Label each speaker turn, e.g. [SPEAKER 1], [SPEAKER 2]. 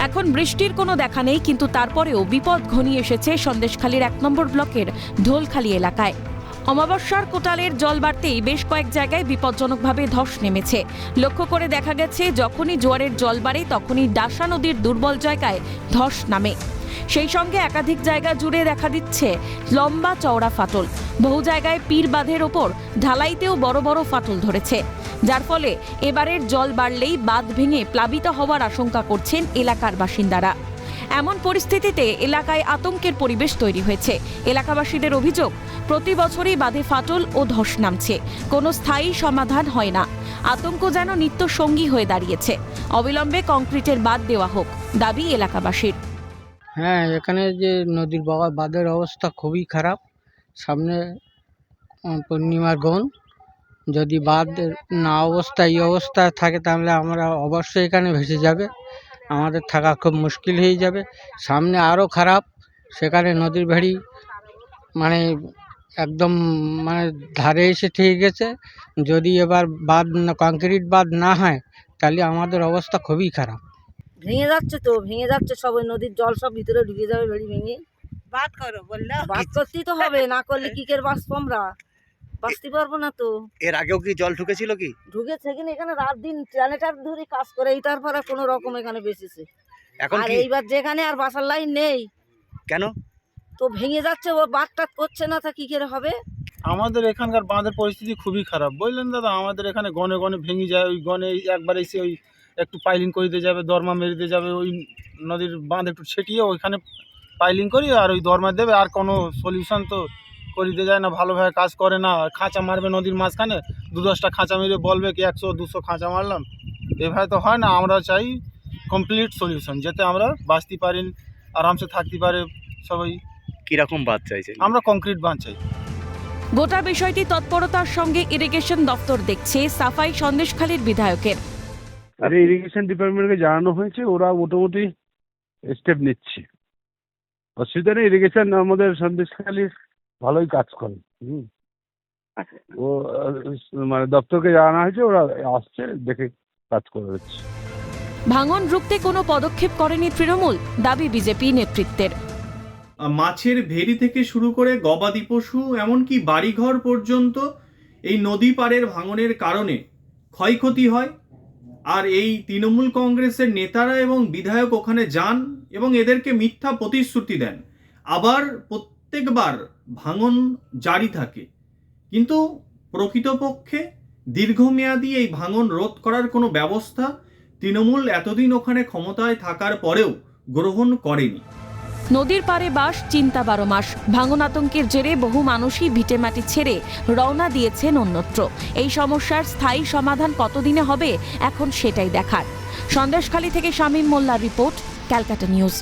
[SPEAKER 1] এখন বৃষ্টির কোনো দেখা নেই, কিন্তু তারপরেও বিপদ ঘনিয়ে এসেছে সন্দেশখালীর 1 নম্বর ব্লকের ঢোলখালী এলাকায়। অমাবস্যার কোটালের জল বাড়তেই বেশ কয়েক জায়গায় বিপজ্জনকভাবে ধস নেমেছে। লক্ষ্য করে দেখা গেছে, যখনই জোয়ারের জল বাড়ে তখনই ডাসা নদীর দুর্বল জায়গায় ধস নামে। সেই সঙ্গে একাধিক জায়গা জুড়ে দেখা দিচ্ছে লম্বা চওড়া ফাটল। বহু জায়গায় পীর বাঁধের ওপর ঢালাইতেও বড় বড় ফাটল ধরেছে, যার ফলে এবারের জল বাড়লেই বাঁধ ভেঙে প্লাবিত হওয়ার আশঙ্কা করছেন এলাকার বাসিন্দারা। এমন পরিস্থিতিতে এলাকায় আতঙ্কের পরিবেশ তৈরি হয়েছে। এলাকাবাসীদের অভিযোগ, প্রতি বছরই বাঁধে ফাটল ও ধস নামছে, কোনো স্থায়ী সমাধান হয় না। আতঙ্ক যেন নিত্য সঙ্গী হয়ে দাঁড়িয়েছে। অবিলম্বে কংক্রিটের বাঁধ দেওয়া হোক দাবি এলাকাবাসীর।
[SPEAKER 2] হ্যাঁ, এখানে যে নদীর বাঁধের অবস্থা খুবই খারাপ। সামনে পূর্ণিমার গণ, যদি বাঁধ না এই অবস্থায় থাকে তাহলে আমরা অবশ্যই এখানে ভেসে যাবে, আমাদের থাকা খুব মুশকিল হয়ে যাবে। সামনে আরও খারাপ, সেখানে নদীর ভেড়ি মানে একদম ধারে এসে ঠিক গেছে। যদি এবার কংক্রিট বাঁধ না হয় তাহলে আমাদের অবস্থা খুবই খারাপ।
[SPEAKER 3] ভেঙে যাচ্ছে সব, ওই নদীর জল সব ভিতরে ঢুকে যাবে ভেড়ি ভেঙে। বাদ করো বললে বাদ করতেই তো হবে, না করলে কি করে বাঁচবো আমরা? বাঁচতে পারবো না তো।
[SPEAKER 4] এর আগেও কি জল ঢুকেছিল? কি
[SPEAKER 3] ঢুকেছে কিনা এখানে রাত দিন জেনারেটর ধরে কাজ করে, এইটার পরে কোনো রকম এখানে বেঁচেছে।
[SPEAKER 4] এখন
[SPEAKER 3] আর
[SPEAKER 4] কি
[SPEAKER 3] এইবার যেখানে আর বাসার লাইন নেই,
[SPEAKER 4] কেন
[SPEAKER 3] তো ভেঙে যাচ্ছে, ও বাঁধ করছে না, তা কি করে হবে?
[SPEAKER 5] আমাদের এখানকার বাঁধের পরিস্থিতি খুবই খারাপ, বুঝলেন দাদা। আমাদের এখানে গনে গনে ভেঙে যায়, ওই গনে একবার এসে ওই একটু পাইলিং করে দিয়ে যাবে, দরমা মেরে দিয়ে যাবে, ওই নদীর বাঁধ একটু ছেটিয়ে ওইখানে পাইলিং করি আর ওই দরমা দেবে, আর কোনো সলিউশন তো করে দিয়ে যায় না, ভালোভাবে কাজ করে না। খাঁচা মারবে নদীর মাঝখানে, 2-10টা খাঁচা মেরে বলবে কি 100-200 খাঁচা মারলাম, এভাবে তো হয় না। আমরা চাই কমপ্লিট সলিউশন, যাতে আমরা বাঁচতে পারি, আরামসে থাকতে পারে সবাই।
[SPEAKER 4] কিরকম বাঁধ চাইছে?
[SPEAKER 5] আমরা কংক্রিট বাঁধ চাই।
[SPEAKER 1] গোটা বিষয়টি তৎপরতার সঙ্গে ইরিগেশন দপ্তর দেখছে, সাফাই সন্দেশখালীর বিধায়কের।
[SPEAKER 6] আরে ইরিগেশন ডিপার্টমেন্টকে জানানো হয়েছে, ওরা মোটামুটি স্টেপ নিচ্ছে, অসুবিধা নেই। ইরিগেশন আমাদের সন্দেশখালী ভালোই কাজ করে। ও দপ্তরকে জানানো হয়েছে, ওরা আসছে, দেখে কাজ করে দিচ্ছে।
[SPEAKER 1] ভাঙন রুখতে কোনো পদক্ষেপ করেনি তৃণমূল, দাবি বিজেপি নেতৃত্বের।
[SPEAKER 7] মাছের ভেড়ি থেকে শুরু করে গবাদি পশু, এমনকি বাড়িঘর পর্যন্ত এই নদী পাড়ের ভাঙনের কারণে ক্ষয়ক্ষতি হয়। আর এই তৃণমূল কংগ্রেসের নেতারা এবং বিধায়ক ওখানে যান এবং এদেরকে মিথ্যা প্রতিশ্রুতি দেন, আবার প্রত্যেকবার ভাঙন জারি থাকে। কিন্তু প্রকৃতপক্ষে দীর্ঘমেয়াদী এই ভাঙন রোধ করার কোনো ব্যবস্থা তৃণমূল এতদিন ওখানে ক্ষমতায় থাকার পরেও গ্রহণ করেনি।
[SPEAKER 1] নদীর পাড়ে বাস, চিন্তা 12 মাস। ভাঙন আতঙ্কের জেরে বহু মানুষই ভিটেমাটি ছেড়ে রওনা দিয়েছেন অন্যত্র। এই সমস্যার স্থায়ী সমাধান কতদিনে হবে এখন সেটাই দেখার। সন্দেশখালী থেকে শামীম মোল্লার রিপোর্ট, ক্যালকাটা নিউজ।